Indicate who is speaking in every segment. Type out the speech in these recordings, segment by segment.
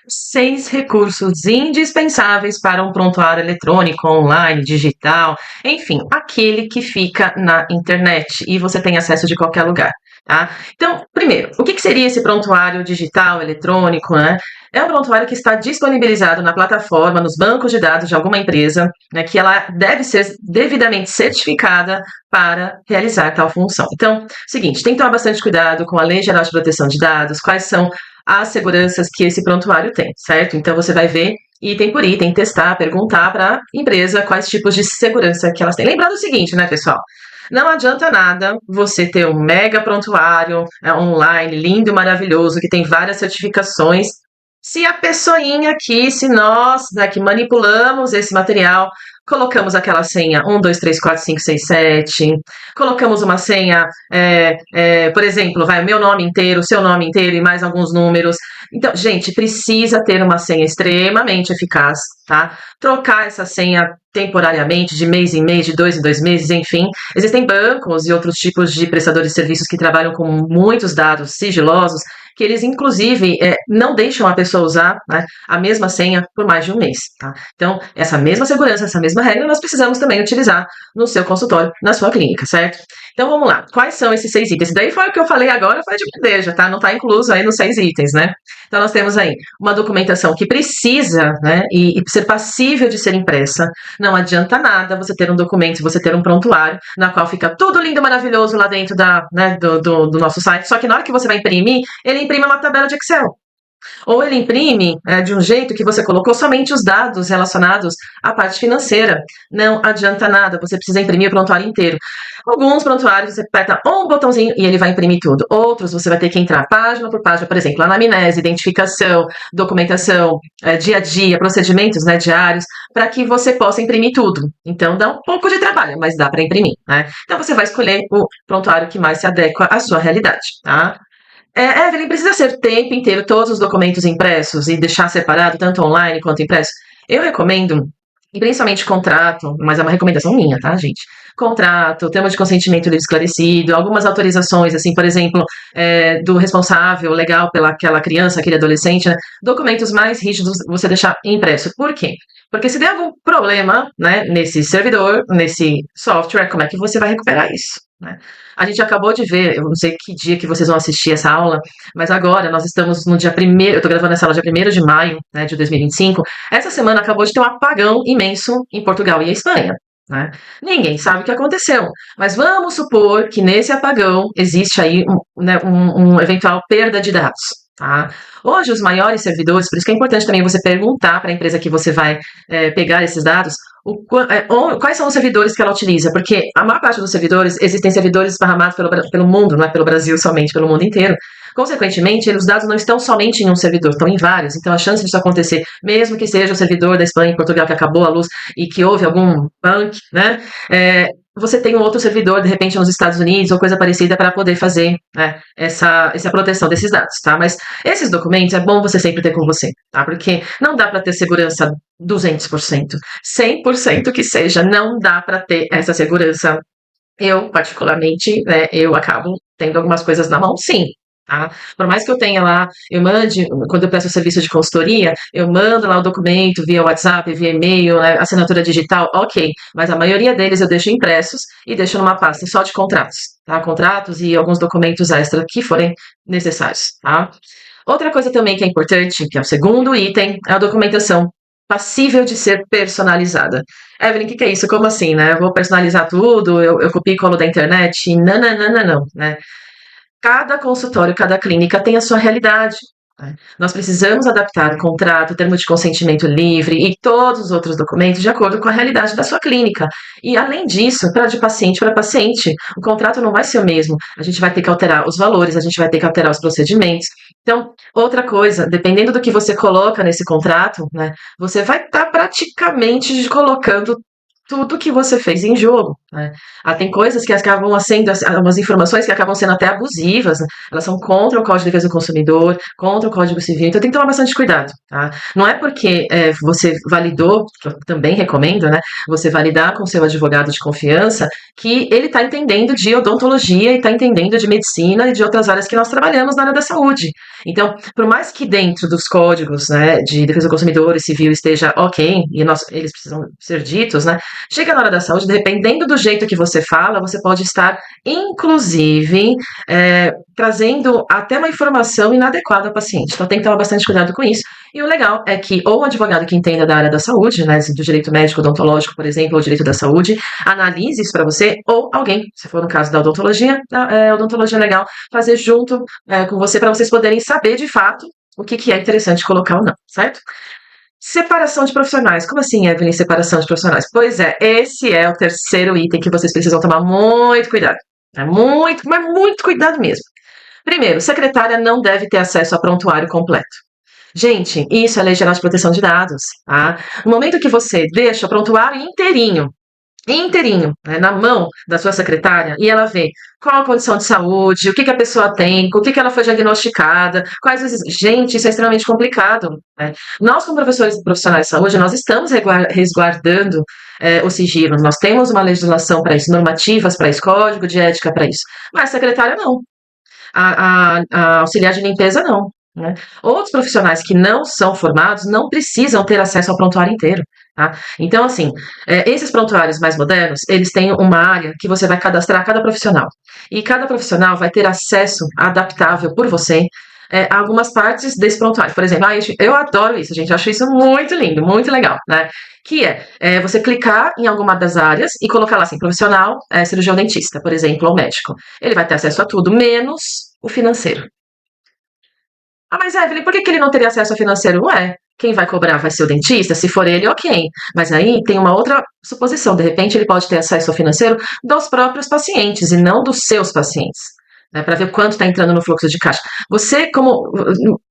Speaker 1: 6 recursos indispensáveis para um prontuário eletrônico, online, digital, enfim, aquele que fica na internet e você tem acesso de qualquer lugar, tá? Então, primeiro, o que seria esse prontuário digital, eletrônico, né? É um prontuário que está disponibilizado na plataforma, nos bancos de dados de alguma empresa, né, que ela deve ser devidamente certificada para realizar tal função. Então, seguinte, tem que tomar bastante cuidado com a Lei Geral de Proteção de Dados, quais são as seguranças que esse prontuário tem, certo? Então você vai ver item por item, testar, perguntar para a empresa quais tipos de segurança que elas têm. Lembrando o seguinte, né, pessoal? Não adianta nada você ter um mega prontuário online, lindo, maravilhoso, que tem várias certificações, se a pessoinha aqui, se nós que manipulamos esse material, colocamos aquela senha 1, 2, 3, 4, 5, 6, 7, colocamos uma senha, por exemplo, vai o meu nome inteiro, seu nome inteiro e mais alguns números. Então, gente, precisa ter uma senha extremamente eficaz, tá? Trocar essa senha temporariamente, de mês em mês, de 2 em 2 meses, enfim. Existem bancos e outros tipos de prestadores de serviços que trabalham com muitos dados sigilosos, que eles, inclusive, não deixam a pessoa usar, né, a mesma senha por mais de um mês, tá? Então, essa mesma segurança, essa mesma regra, nós precisamos também utilizar no seu consultório, na sua clínica, certo? Então, vamos lá. Quais são esses 6 itens? Daí foi o que eu falei agora, foi de bandeja, tá? Não está incluso aí nos 6 itens, né? Então, nós temos aí uma documentação que precisa, né, e ser passível de ser impressa. Não adianta nada você ter um documento, você ter um prontuário, na qual fica tudo lindo, maravilhoso lá dentro do nosso site, só que na hora que você vai imprimir, ele imprime uma tabela de Excel. Ou ele imprime de um jeito que você colocou somente os dados relacionados à parte financeira. Não adianta nada, você precisa imprimir o prontuário inteiro. Alguns prontuários você aperta um botãozinho e ele vai imprimir tudo. Outros você vai ter que entrar página por página, por exemplo, anamnese, identificação, documentação, dia a dia, procedimentos, né, diários, para que você possa imprimir tudo. Então dá um pouco de trabalho, mas dá para imprimir, né? Então você vai escolher o prontuário que mais se adequa à sua realidade, tá? Evelyn, precisa ser o tempo inteiro todos os documentos impressos e deixar separado, tanto online quanto impresso? Eu recomendo, e principalmente contrato, mas é uma recomendação minha, tá, gente? Contrato, termo de consentimento livre esclarecido, algumas autorizações, assim, por exemplo, do responsável legal pelaquela criança, aquele adolescente, né? Documentos mais rígidos você deixar impresso. Por quê? Porque se der algum problema, né, nesse servidor, nesse software, como é que você vai recuperar isso, né? A gente acabou de ver, eu não sei que dia que vocês vão assistir essa aula, mas agora nós estamos no dia 1º, eu estou gravando essa aula dia 1º de maio, né, de 2025. Essa semana acabou de ter um apagão imenso em Portugal e Espanha, né? Ninguém sabe o que aconteceu, mas vamos supor que nesse apagão existe aí né, um eventual perda de dados. Tá? Hoje, os maiores servidores, por isso que é importante também você perguntar para a empresa que você vai pegar esses dados quais são os servidores que ela utiliza, porque a maior parte dos servidores, existem servidores esparramados pelo mundo, não é pelo Brasil somente, pelo mundo inteiro. Consequentemente, os dados não estão somente em um servidor, estão em vários. Então, a chance disso acontecer, mesmo que seja o servidor da Espanha e Portugal que acabou a luz e que houve algum bug, né? Você tem um outro servidor, de repente, nos Estados Unidos ou coisa parecida para poder fazer né, essa proteção desses dados, tá? Mas esses documentos é bom você sempre ter com você, tá? Porque não dá para ter segurança 200%, 100% que seja, não dá para ter essa segurança. Eu, particularmente, né, eu acabo tendo algumas coisas na mão, sim. Tá? Por mais que eu tenha lá, eu mande, quando eu peço o serviço de consultoria, eu mando lá o documento via WhatsApp, via e-mail, né, assinatura digital, ok. Mas a maioria deles eu deixo impressos e deixo numa pasta só de contratos, tá? Contratos e alguns documentos extra que forem necessários, tá? Outra coisa também que é importante, que é o segundo item, é a documentação passível de ser personalizada. Evelyn, o que é isso? Como assim, né? Eu vou personalizar tudo, eu copio e colo da internet? Não, não, não, não, não, né? Cada consultório, cada clínica tem a sua realidade. Né? Nós precisamos adaptar o contrato, o termo de consentimento livre e todos os outros documentos de acordo com a realidade da sua clínica. E, além disso, de paciente para paciente, o contrato não vai ser o mesmo. A gente vai ter que alterar os valores, a gente vai ter que alterar os procedimentos. Então, outra coisa, dependendo do que você coloca nesse contrato, né, você vai estar praticamente colocando tudo que você fez em jogo. né? Tem coisas que acabam sendo, algumas informações que acabam sendo até abusivas, né? Elas são contra o Código de Defesa do Consumidor, contra o Código Civil, então tem que tomar bastante cuidado, tá? Não é porque você validou, que eu também recomendo, né? Você validar com seu advogado de confiança que ele está entendendo de odontologia e está entendendo de medicina e de outras áreas que nós trabalhamos na área da saúde. Então, por mais que dentro dos códigos, né, de defesa do consumidor e civil esteja ok, e eles precisam ser ditos, né, chega na hora da saúde, dependendo do jeito que você fala, você pode estar, inclusive, trazendo até uma informação inadequada ao paciente. Então, tem que tomar bastante cuidado com isso. E o legal é que ou um advogado que entenda da área da saúde, né, do direito médico odontológico, por exemplo, ou direito da saúde, analise isso para você, ou alguém, se for no caso da odontologia, odontologia legal, fazer junto com você para vocês poderem saber de fato o que é interessante colocar ou não, certo? Separação de profissionais. Como assim, Evelyn, separação de profissionais? Pois é, esse é o terceiro item que vocês precisam tomar muito cuidado. Muito, mas muito cuidado mesmo. Primeiro, secretária não deve ter acesso a prontuário completo. Gente, isso é Lei Geral de Proteção de Dados, tá? No momento que você deixa o prontuário inteirinho, né, na mão da sua secretária, e ela vê qual a condição de saúde, o que a pessoa tem, o que ela foi diagnosticada, quais os... Gente, isso é extremamente complicado, né? Nós, como professores profissionais de saúde, nós estamos resguardando o sigilo, nós temos uma legislação para isso, normativas para isso, código de ética para isso, mas a secretária não, a auxiliar de limpeza não, né? Outros profissionais que não são formados não precisam ter acesso ao prontuário inteiro, tá? Então, assim, esses prontuários mais modernos, eles têm uma área que você vai cadastrar cada profissional. E cada profissional vai ter acesso adaptável por você a algumas partes desse prontuário. Por exemplo, eu adoro isso, gente, eu acho isso muito lindo, muito legal, né? Que você clicar em alguma das áreas e colocar lá assim, profissional, cirurgião dentista, por exemplo, ou médico. Ele vai ter acesso a tudo, menos o financeiro. Ah, mas Evelyn, por que ele não teria acesso ao financeiro? Ué, quem vai cobrar vai ser o dentista? Se for ele, ok. Mas aí tem uma outra suposição. De repente, ele pode ter acesso ao financeiro dos próprios pacientes e não dos seus pacientes. Né, para ver quanto está entrando no fluxo de caixa. Você, como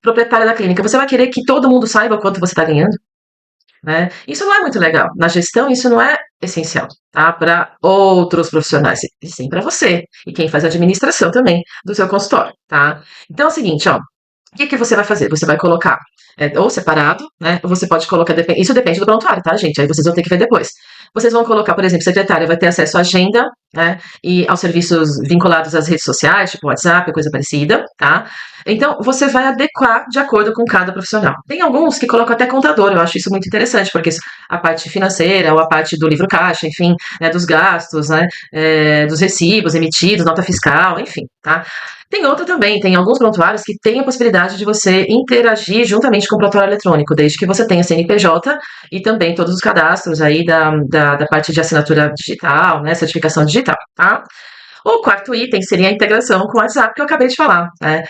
Speaker 1: proprietária da clínica, você vai querer que todo mundo saiba quanto você está ganhando? Né? Isso não é muito legal. Na gestão, isso não é essencial, tá? Para outros profissionais, e sim para você e quem faz a administração também do seu consultório, tá? Então é o seguinte, ó, o que você vai fazer? Você vai colocar ou separado, né? Ou você pode colocar, isso depende do prontuário, tá, gente? Aí vocês vão ter que ver depois. Vocês vão colocar, por exemplo, secretária vai ter acesso à agenda, né? E aos serviços vinculados às redes sociais, tipo WhatsApp, coisa parecida, tá? Então, você vai adequar de acordo com cada profissional. Tem alguns que colocam até contador, eu acho isso muito interessante, porque a parte financeira, ou a parte do livro caixa, enfim, né, dos gastos, né, dos recibos emitidos, nota fiscal, enfim, tá? Tem outra também, tem alguns prontuários que têm a possibilidade de você interagir juntamente com o prontuário eletrônico, desde que você tenha CNPJ e também todos os cadastros aí da parte de assinatura digital, né, certificação digital, tá? O quarto item seria a integração com o WhatsApp, que eu acabei de falar, né?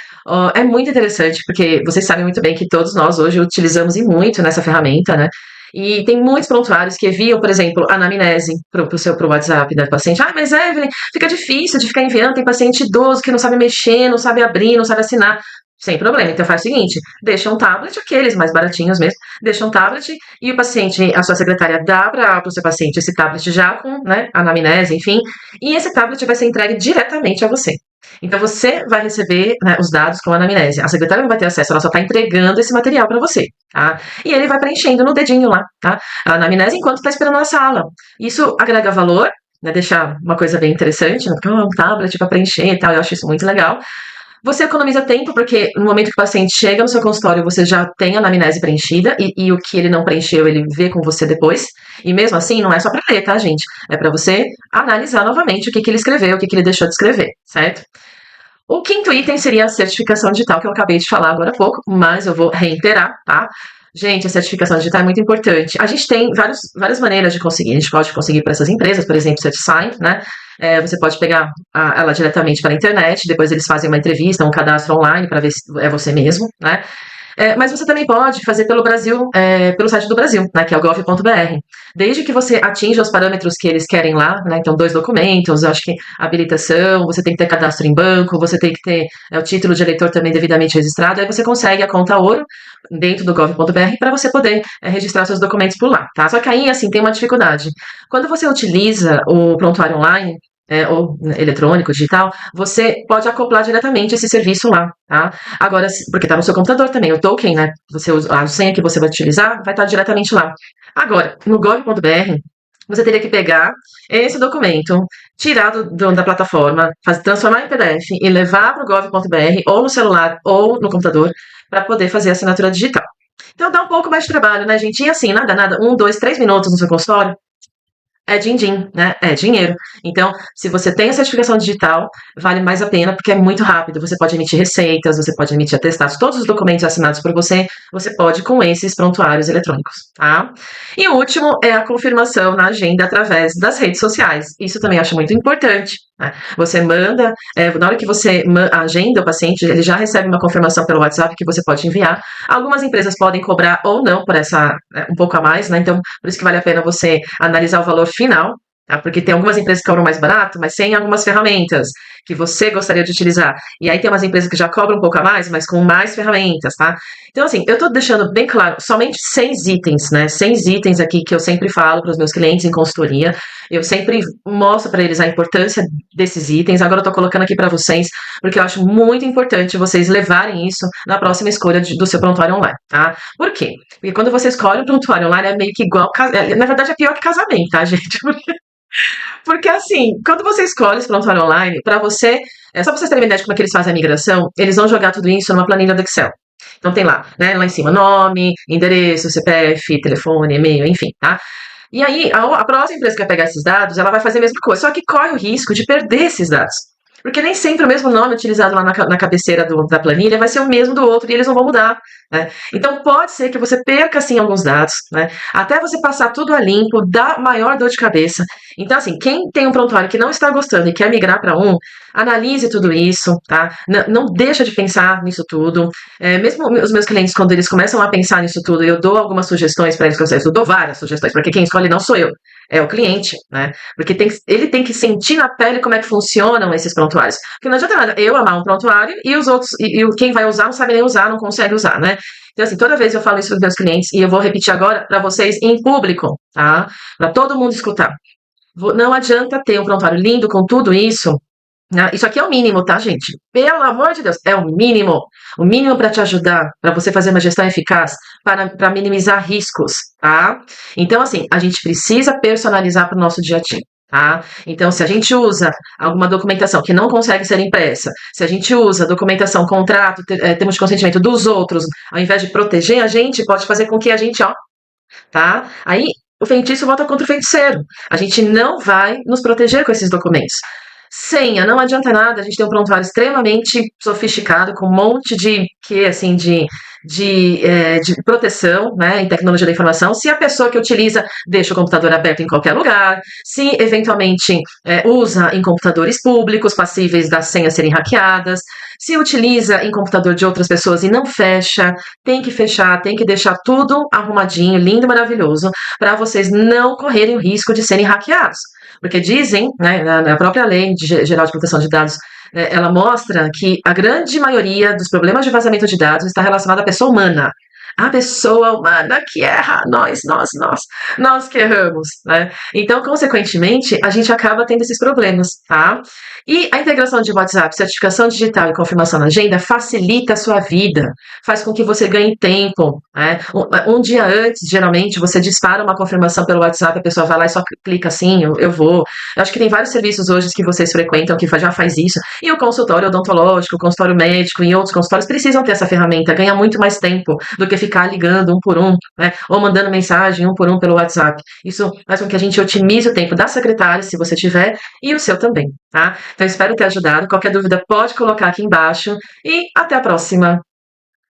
Speaker 1: É muito interessante, porque vocês sabem muito bem que todos nós hoje utilizamos e muito nessa ferramenta, né? E tem muitos prontuários que enviam, por exemplo, anamnese pro WhatsApp da paciente. Ah, mas Evelyn, fica difícil de ficar enviando, tem paciente idoso que não sabe mexer, não sabe abrir, não sabe assinar. Sem problema. Então faz o seguinte, deixa um tablet, aqueles mais baratinhos mesmo, deixa um tablet e o paciente, a sua secretária dá para o seu paciente esse tablet já com, né, anamnese, enfim, e esse tablet vai ser entregue diretamente a você. Então você vai receber, né, os dados com a anamnese. A secretária não vai ter acesso, ela só está entregando esse material para você, tá? E ele vai preenchendo no dedinho lá, tá? A anamnese enquanto está esperando na sala. Isso agrega valor, né, deixar uma coisa bem interessante, né, um tablet para preencher e tal, eu acho isso muito legal. Você economiza tempo, porque no momento que o paciente chega no seu consultório, você já tem a anamnese preenchida e o que ele não preencheu, ele vê com você depois. E mesmo assim, não é só para ler, tá, gente? É para você analisar novamente o que ele escreveu, o que ele deixou de escrever, certo? O quinto item seria a certificação digital, que eu acabei de falar agora há pouco, mas eu vou reiterar, tá? Gente, a certificação digital é muito importante. A gente tem várias maneiras de conseguir. A gente pode conseguir para essas empresas, por exemplo, CertiSign, né? Você pode pegar ela diretamente pela internet, depois eles fazem uma entrevista, um cadastro online para ver se é você mesmo, né? Mas você também pode fazer pelo Brasil, pelo site do Brasil, né, que é o gov.br. Desde que você atinja os parâmetros que eles querem lá, né, então 2 documentos, eu acho que habilitação, você tem que ter cadastro em banco, você tem que ter o título de eleitor também devidamente registrado, aí você consegue a conta ouro dentro do gov.br para você poder registrar seus documentos por lá, tá? Só que aí, assim, tem uma dificuldade. Quando você utiliza o prontuário online, ou eletrônico, digital, você pode acoplar diretamente esse serviço lá, tá? Agora, porque está no seu computador também, o token, né? Você usa, a senha que você vai utilizar vai estar diretamente lá. Agora, no gov.br, você teria que pegar esse documento, tirar da plataforma, transformar em PDF e levar para o gov.br, ou no celular ou no computador, para poder fazer a assinatura digital. Então dá um pouco mais de trabalho, né, gente? E assim, nada, 1, 2, 3 minutos no seu consultório, é din-din, né? É dinheiro. Então, se você tem a certificação digital, vale mais a pena porque é muito rápido. Você pode emitir receitas, você pode emitir atestados, todos os documentos assinados por você, você pode com esses prontuários eletrônicos, tá? E o último é a confirmação na agenda através das redes sociais. Isso também acho muito importante, né? Você manda, na hora que você agenda o paciente, ele já recebe uma confirmação pelo WhatsApp que você pode enviar. Algumas empresas podem cobrar ou não por essa, um pouco a mais, né? Então, por isso que vale a pena você analisar o valor final, tá? Porque tem algumas empresas que cobram mais barato, mas sem algumas ferramentas que você gostaria de utilizar. E aí tem umas empresas que já cobram um pouco a mais, mas com mais ferramentas, tá? Então, assim, eu tô deixando bem claro, somente 6 itens, né? 6 itens aqui que eu sempre falo para os meus clientes em consultoria. Eu sempre mostro para eles a importância desses itens. Agora eu tô colocando aqui para vocês, porque eu acho muito importante vocês levarem isso na próxima escolha do seu prontuário online, tá? Por quê? Porque quando você escolhe um prontuário online é meio que igual, na verdade é pior que casamento, tá, gente? Porque assim, quando você escolhe esse prontuário online, para você, só pra vocês terem uma ideia de como é que eles fazem a migração, eles vão jogar tudo isso numa planilha do Excel. Então tem lá, né, lá em cima, nome, endereço, CPF, telefone, e-mail, enfim, tá? E aí, a próxima empresa que vai pegar esses dados, ela vai fazer a mesma coisa, só que corre o risco de perder esses dados. Porque nem sempre o mesmo nome utilizado lá na cabeceira da planilha vai ser o mesmo do outro e eles não vão mudar, né? Então pode ser que você perca sim alguns dados, né? Até você passar tudo a limpo, dá maior dor de cabeça. Então, assim, quem tem um prontuário que não está gostando e quer migrar para um, analise tudo isso, tá? Não deixa de pensar nisso tudo. Mesmo os meus clientes, quando eles começam a pensar nisso tudo, eu dou algumas sugestões para eles, eu dou várias sugestões, porque quem escolhe não sou eu, é o cliente, né? Porque ele tem que sentir na pele como é que funcionam esses prontuários. Porque não adianta nada eu amar um prontuário e os outros, quem vai usar não sabe nem usar, não consegue usar, né? Então, assim, toda vez eu falo isso para os meus clientes e eu vou repetir agora para vocês em público, tá? Para todo mundo escutar. Não adianta ter um prontuário lindo com tudo isso. Isso aqui é o mínimo, tá, gente? Pelo amor de Deus, é o mínimo. O mínimo para te ajudar, para você fazer uma gestão eficaz, para minimizar riscos, tá? Então, assim, a gente precisa personalizar para o nosso dia a dia. Tá? Então, se a gente usa alguma documentação que não consegue ser impressa, se a gente usa documentação, contrato, termos de consentimento dos outros, ao invés de proteger a gente, pode fazer com que a gente, ó, tá? Aí o feitiço volta contra o feiticeiro. A gente não vai nos proteger com esses documentos. Senha, não adianta nada, a gente tem um prontuário extremamente sofisticado, com um monte assim, de proteção, né, em tecnologia da informação. Se a pessoa que utiliza deixa o computador aberto em qualquer lugar, se eventualmente usa em computadores públicos passíveis das senhas serem hackeadas, se utiliza em computador de outras pessoas e não fecha, tem que fechar, tem que deixar tudo arrumadinho, lindo, maravilhoso, para vocês não correrem o risco de serem hackeados. Porque dizem, né, na própria Lei Geral de Proteção de Dados, ela mostra que a grande maioria dos problemas de vazamento de dados está relacionada à pessoa humana. A pessoa humana que erra, nós que erramos, né? Então, consequentemente, a gente acaba tendo esses problemas, tá? E a integração de WhatsApp, certificação digital e confirmação na agenda facilita a sua vida, faz com que você ganhe tempo, né? Um dia antes, geralmente, você dispara uma confirmação pelo WhatsApp, a pessoa vai lá e só clica assim, eu vou. Eu acho que tem vários serviços hoje que vocês frequentam que já faz isso, e o consultório odontológico, o consultório médico e outros consultórios precisam ter essa ferramenta, ganha muito mais tempo do que ficar ligando um por um, né? Ou mandando mensagem um por um pelo WhatsApp. Isso faz com que a gente otimize o tempo da secretária, se você tiver, e o seu também, tá? Então, espero ter ajudado. Qualquer dúvida pode colocar aqui embaixo e até a próxima.